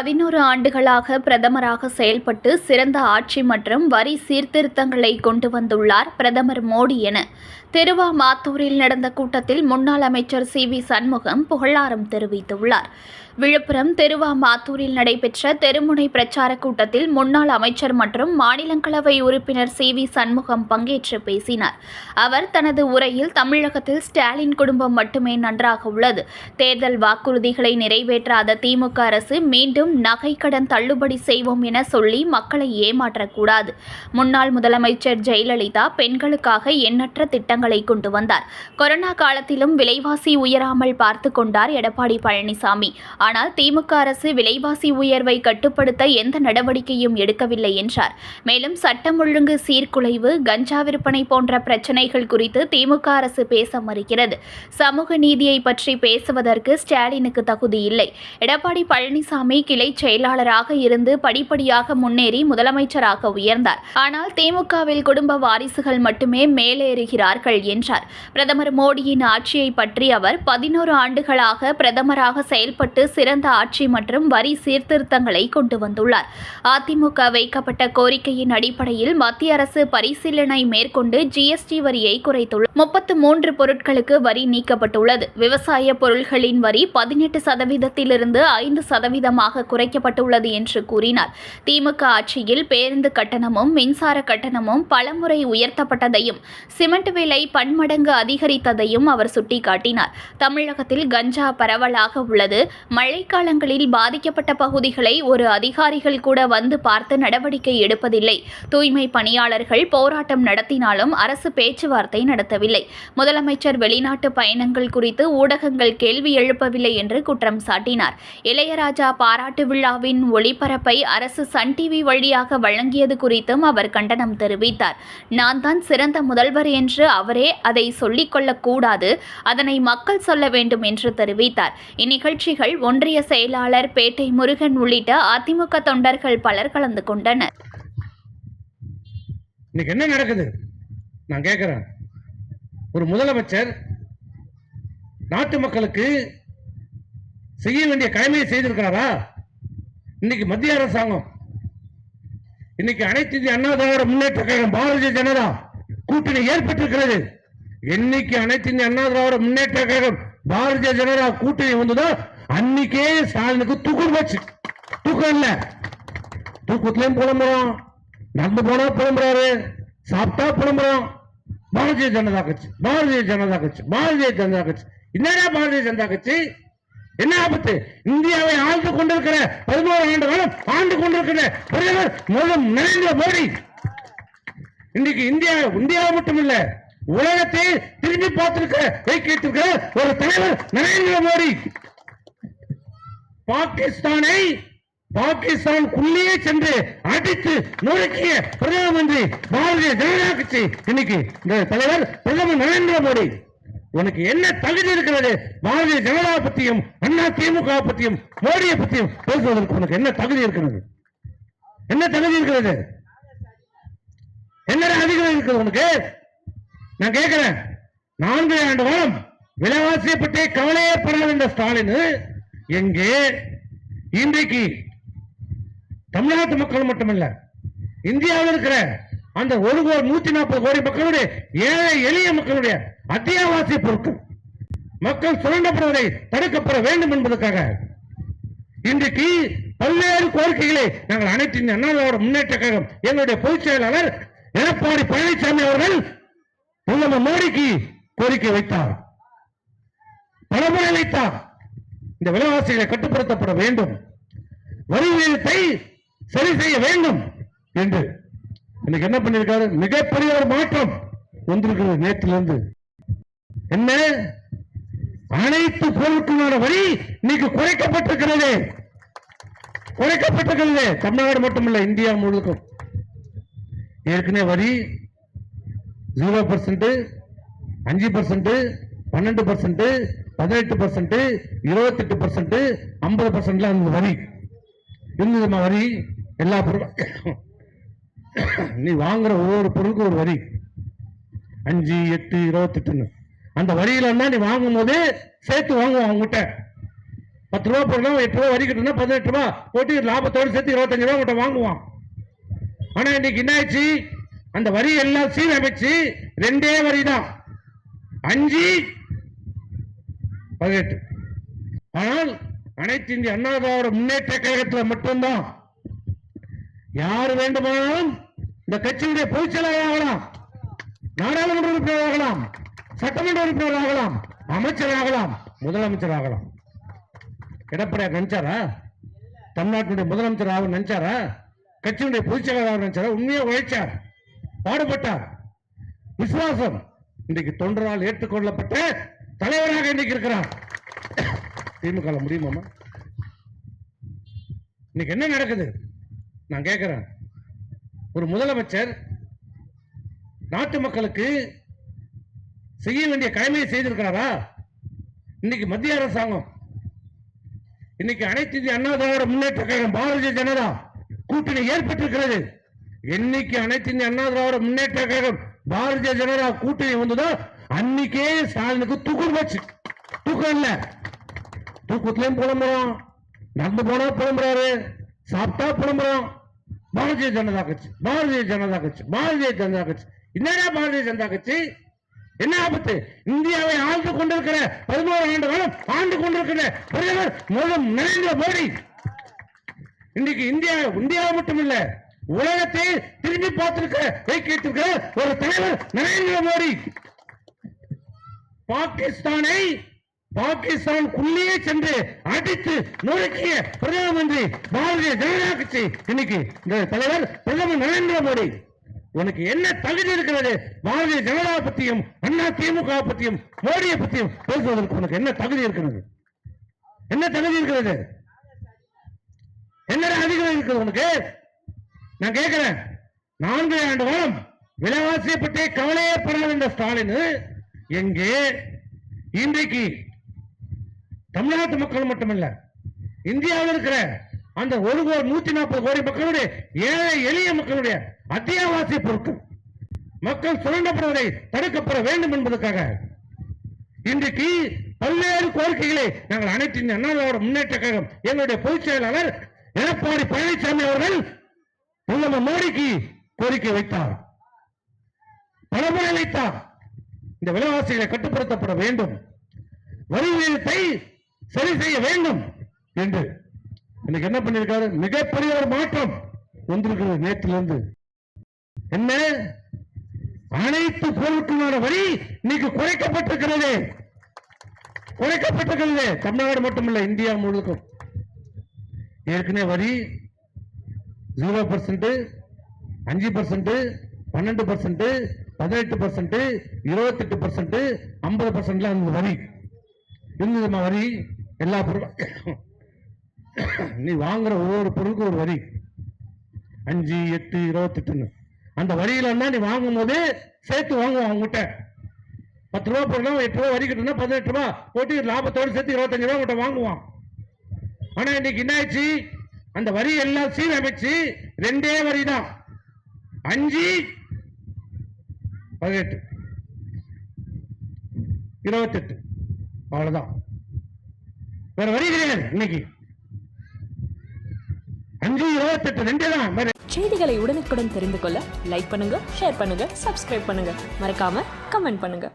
11 ஆண்டுகளாக பிரதமராக செயல்பட்டு சிறந்த ஆட்சி மற்றும் வரி சீர்திருத்தங்களை கொண்டு வந்துள்ளார் பிரதமர் மோடி என திருவாமாத்தூரில் நடந்த கூட்டத்தில் முன்னாள் அமைச்சர் சி.வி. சண்முகம் புகழாரம் தெரிவித்துள்ளார். விழுப்புரம் திருவாமாத்தூரில் நடைபெற்ற தெருமுனை பிரச்சார கூட்டத்தில் முன்னாள் அமைச்சர் மற்றும் மாநிலங்களவை உறுப்பினர் சி.வி. சண்முகம் பங்கேற்று பேசினார். அவர் தனது உரையில் தமிழகத்தில் ஸ்டாலின் குடும்பம் மட்டுமே நன்றாக உள்ளது, தேர்தல் வாக்குறுதிகளை நிறைவேற்றாத திமுக அரசு மீண்டும் நகைக்கடன் தள்ளுபடி செய்வோம் என சொல்லி மக்களை ஏமாற்றக்கூடாது. முன்னாள் முதலமைச்சர் ஜெயலலிதா பெண்களுக்காக எண்ணற்ற திட்டங்களை கொண்டு வந்தார். கொரோனா காலத்திலும் விலைவாசி உயராமல் பார்த்து கொண்டார் எடப்பாடி பழனிசாமி. ஆனால் திமுக அரசு விலைவாசி உயர்வை கட்டுப்படுத்த எந்த நடவடிக்கையும் எடுக்கவில்லை என்றார். மேலும் சட்டம் ஒழுங்கு சீர்குலைவு, கஞ்சா விற்பனை போன்ற பிரச்சினைகள் குறித்து திமுக அரசு பேச மறுக்கிறது. சமூக நீதியை பற்றி பேசுவதற்கு ஸ்டாலினுக்கு தகுதி இல்லை. எடப்பாடி பழனிசாமி கிளை செயலாளராக இருந்து படிப்படியாக முன்னேறி முதலமைச்சராக உயர்ந்தார். ஆனால் திமுகவில் குடும்ப வாரிசுகள் மட்டுமே மேலேறுகிறார்கள் என்றார். பிரதமர் மோடியின் ஆட்சியை பற்றி அவர் 11 ஆண்டுகளாக பிரதமராக செயல்பட்டு சிறந்த ஆட்சி மற்றும் வரி சீர்திருத்தங்களை கொண்டு வந்துள்ளார். அதிமுக வைக்கப்பட்ட கோரிக்கையின் அடிப்படையில் மத்திய அரசு பரிசீலனை மேற்கொண்டு ஜிஎஸ்டி வரியை குறைத்துள்ளது. 33 பொருட்களுக்கு வரி நீக்கப்பட்டுள்ளது. விவசாய பொருட்களின் வரி 18% 5% குறைக்கப்பட்டுள்ளது என்று கூறினார். திமுக ஆட்சியில் பேருந்து கட்டணமும் மின்சார கட்டணமும் பலமுறை உயர்த்தப்பட்டதையும் சிமெண்ட் விலை பன்மடங்கு அதிகரித்ததையும் அவர் சுட்டிக்காட்டினார். தமிழகத்தில் கஞ்சா பரவலாக உள்ளது. மழைக்காலங்களில் பாதிக்கப்பட்ட பகுதிகளை ஒரு அதிகாரிகள் கூட வந்து பார்த்து நடவடிக்கை எடுப்பதில்லை. தூய்மை பணியாளர்கள் போராட்டம் நடத்தினாலும் அரசு பேச்சுவார்த்தை நடத்தவில்லை. முதலமைச்சர் வெளிநாட்டு பயணங்கள் குறித்து ஊடகங்கள் கேள்வி எழுப்பவில்லை என்று குற்றம் சாட்டினார். இளையராஜா பாராட்டு விழாவின் ஒளிபரப்பை அரசு சன் டிவி வழியாக வழங்கியது குறித்தும் அவர் கண்டனம் தெரிவித்தார். நான் தான் சிறந்த முதல்வர் என்று அவரே அதை சொல்லிக் கொள்ளக்கூடாது, அதனை மக்கள் சொல்ல வேண்டும் என்று தெரிவித்தார். இந்நிகழ்ச்சிகள் ஒன்றிய செயலாளர் பேட்டை முருகன் உள்ளிட்ட அதிமுக தொண்டர்கள் பலர் கலந்து கொண்டனர். இன்னைக்கு என்ன நடக்குது நான் கேட்கிறேன். ஒரு முதலமைச்சர் நாட்டு மக்களுக்கு செய்ய வேண்டிய கடமையை செய்திருக்கிறாரா? இன்னைக்கு மத்திய அரசாங்கம், இன்னைக்கு அனைத்து இந்திய அண்ணா திராவிட முன்னேற்ற கழகம் பாரதிய ஜனதா கூட்டணி ஏற்பட்டிருக்கிறது. என்னைக்கு அனைத்து இந்திய அண்ணா திராவிட முன்னேற்ற கழகம் பாரதிய ஜனதா கூட்டணி வந்ததோ அன்னைக்கே ஸ்டாலினுக்கு தூக்கம் போச்சு. தூக்கம் இல்ல, தூக்கத்திலையும் புலம்புறோம், நடந்து போனா புலம்புறாரு, சாப்பிட்டா புலம்புறோம். பாரதிய ஜனதா கட்சி, பாரதிய ஜனதா கட்சி, பாரதிய ஜனதா கட்சி. என்னடா பாரதிய ஜனதா கட்சி? என்ன ஆபத்து? இந்தியாவை ஆழ்ந்து கொண்டிருக்கிற 11 ஆண்டு காலம் ஆண்டு கொண்டிருக்கிற பிரதமர் நரேந்திர மோடி இன்னைக்கு இந்தியா மட்டுமல்ல உலகத்தை திரும்பி பார்த்திருக்கிற வைக்கிட்டிருக்கிற ஒரு தலைவர் நரேந்திர மோடி. பாகிஸ்தானுக்குள்ளேயே சென்று அடித்து நொறுக்கிய பிரதம மந்திரி பாரதிய ஜனதா கட்சி. இன்னைக்கு இந்த தலைவர் பிரதமர் நரேந்திர மோடி. உனக்கு என்ன தகுதி இருக்கிறது? பாரதிய ஜனதா பற்றியும் அண்ணா திமுக பற்றியும் மோடியை பற்றியும் பேசுவதற்கு உனக்கு என்ன தகுதி இருக்கிறது? என்ன தகுதி இருக்கிறது? என்ன அதிகாரம் இருக்கிறது உனக்கு? நான் கேட்கிறேன். 4 ஆண்டு காலம் விலைவாசியை பற்றி கவலையே படாத இந்த ஸ்டாலின் எங்கே இன்றைக்கு தமிழ்நாட்டு மக்கள் மட்டுமல்ல இந்தியாவில் இருக்கிற அந்த 140 கோடி மக்களுடைய ஏழை எளிய மக்களுடைய அத்தியாவசிய பொருட்கள் மக்கள் சுரண்டப்படுவதை தடுக்கப்பட வேண்டும் என்பதற்காக இன்றைக்கு பல்வேறு கோரிக்கைகளை நாங்கள் அனைத்து இந்திய அண்ணா திராவிட முன்னேற்ற கழகம் எங்களுடைய பொதுச் செயலாளர் எடப்பாடி பழனிசாமி அவர்கள் பிரதமர் மோடிக்கு கோரிக்கை வைத்தார், பலமுறை வைத்தார். இந்த விலைவாசிகளை கட்டுப்படுத்தப்பட வேண்டும், வரி விகிதத்தை சரி செய்ய வேண்டும் என்று இன்னைக்கு என்ன பண்ணிருக்காரு? மிகப்பெரிய ஒரு மாற்றம் வந்திருக்கிறது நேற்றிலிருந்து. என்ன? அனைத்து பொருட்களான வரி இன்னைக்கு குறைக்கப்பட்டிருக்கிறது. தமிழ்நாடு மட்டுமல்ல இந்தியா முழுக்கும். ஏற்கனவே வரி 0%, 5%, 12%, 18%, 28%, 50% வரி இருந்ததுமா. வரி எல்லா பொருளும் நீ வாங்குற ஒவ்வொரு பொருளுக்கும் ஒரு வரி 5, 8, 28. அந்த வரியில நீ வாங்கும் போது சேர்த்து வாங்குவோம் அவங்ககிட்ட 10 ரூபா போடணும், 8 ரூபா வரி கட்டணும், 18 ரூபா போட்டு லாபத்தோடு சேர்த்து 25 ரூபா உங்கள்கிட்ட வாங்குவான். ஆனா இன்னைக்கு என்ன ஆச்சு? அந்த வரி எல்லாம் சீரமைச்சு 2 வரி தான், 5, 18. ஆனால் அனைத்து இந்திய அண்ணா திராவிட முன்னேற்ற கழகத்தில் மட்டும்தான் யார் வேண்டுமானாலும் இந்த கட்சியுடைய பொதுச் செயலாளர் ஆகலாம், நாடாளுமன்ற உறுப்பினர் ஆகலாம், சட்டமன்ற உறுப்பினர் ஆகலாம், அமைச்சர் ஆகலாம், முதலமைச்சர் ஆகலாம். எடப்பாடியார் நினைச்சாரா தமிழ்நாட்டுடைய முதலமைச்சர் ஆக நினைச்சாரா? கட்சியுடைய பொதுச் செயலாளர் நினைச்சாரா? உண்மையா உழைச்சார், பாடுபட்டார். விசுவாசம் இன்றைக்கு தொண்டரால் ஏற்றுக்கொள்ளப்பட்ட தலைவராக இன்றைக்கு இருக்கிறார். திமுக முடியுமா? இன்னைக்கு என்ன நடக்குது நான் கேட்கிறேன். ஒரு முதலமைச்சர் நாட்டு மக்களுக்கு செய்ய வேண்டிய கடமையை செய்திருக்கிறாரா? இன்னைக்கு மத்திய அரசாங்கம், இன்னைக்கு அனைத்து இந்திய அண்ணா திராவிட முன்னேற்ற கழகம் பாரதிய ஜனதா கூட்டணி ஏற்பட்டிருக்கிறது. என்னைக்கு அனைத்து இந்திய அண்ணா திராவிட முன்னேற்ற கழகம் பாரதிய ஜனதா கூட்டணி வந்ததோ அன்னைக்கே ஸ்டாலினுக்கு தூக்கம் போச்சு. தூக்கம் இல்ல, தூக்கத்திலையும் புலம்புறோம், நடந்து போனா புலம்புறாரு, சாப்பிட்டா புலம்புறோம். பாரதிய ஜனதா கட்சி, பாரதிய ஜனதா கட்சி, பாரதிய ஜனதா கட்சி. என்னடா பாரதிய ஜனதா கட்சி? என்ன ஆபத்து? இந்தியாவை ஆண்டு கொண்டிருக்கிற 11 ஆண்டு காலம் ஆண்டு கொண்டிருக்கிற பிரதமர் நரேந்திர மோடி இன்றைக்கு இந்தியா மட்டுமில்ல உலகத்தை திரும்பி பார்த்திருக்கிற வைக்கிட்டிருக்கிற ஒரு தலைவர் நரேந்திர மோடி. பாகிஸ்தானுக்குள்ளேயே சென்று அடித்து நொறுக்கிய பிரதம மந்திரி பாரதிய ஜனதா கட்சி இன்னைக்கு இந்த தலைவர் பிரதமர் நரேந்திர மோடி. உனக்கு என்ன தகுதி இருக்கிறது? பாரதிய ஜனதா பற்றியும் அண்ணா திமுக பற்றியும் மோடியை பற்றியும் பேசுவதற்கு உனக்கு என்ன தகுதி இருக்கிறது? என்ன தகுதி இருக்கிறது? என்ன அதிகாரம் இருக்கிறது உனக்கு? நான் கேட்கிறேன். 4 ஆண்டு காலம் விலைவாசியை பற்றி கவலையே படாத இந்த ஸ்டாலின் எங்கே இன்றைக்கு தமிழ்நாட்டு மக்கள் மட்டுமல்ல இந்தியாவில் இருக்கிற அந்த 140 கோடி மக்களுடைய ஏழை எளிய மக்களுடைய அத்தியாவசிய பொருட்கள் மக்கள் சுரண்டப்படுவதை தடுக்கப்பட வேண்டும் என்பதற்காக இன்றைக்கு பல்வேறு கோரிக்கைகளை நாங்கள் அனைத்து இந்திய அண்ணா திராவிட முன்னேற்ற கழகம் எங்களுடைய பொதுச் செயலாளர் எடப்பாடி பழனிசாமி அவர்கள் பிரதமர் மோடிக்கு கோரிக்கை வைத்தார், பலமுறை வைத்தார். இந்த விலைவாசிகளை கட்டுப்படுத்தப்பட வேண்டும், வரி விகிதத்தை சரி செய்ய வேண்டும் என்று இன்னைக்கு என்ன பண்ணிருக்காரு? மிகப்பெரிய ஒரு மாற்றம் வந்திருக்கிறது நேற்றிலிருந்து. என்ன? அனைத்து பொருட்களான வரி இன்னைக்கு குறைக்கப்பட்டிருக்கிறது. தமிழ்நாடு மட்டுமல்ல இந்தியா முழுக்கும். ஏற்கனவே வரி 0%, 5%, 12%, 18%, 28%, 50% வரி இருந்ததுமா. வரி எல்லா பொருளும் நீ வாங்குற ஒவ்வொரு பொருளுக்கும் ஒரு வரி 5, 8, 28. அந்த வரியில நீ வாங்கும் போது சேர்த்து வாங்குவோம். அவங்ககிட்ட 10 ரூபா போடணும், 8 ரூபா வரி கட்டணும், 18 ரூபா போட்டு லாபத்தோடு சேர்த்து 25 ரூபா உங்கள்கிட்ட வாங்குவான். ஆனா இன்னைக்கு என்ன ஆச்சு? அந்த வரி எல்லாம் சீரமைச்சு 2 வரி தான், 5, 18, 28. அவ்வளவுதான், வேற வரி கிடையாது. இன்னைக்கு 5, 28 2 தான். செய்திகளை உடனுக்குடன் தெரிந்து கொள்ள லைக் பண்ணுங்க, ஷேர் பண்ணுங்க, சப்ஸ்கிரைப் பண்ணுங்க, மறக்காம கமெண்ட் பண்ணுங்க.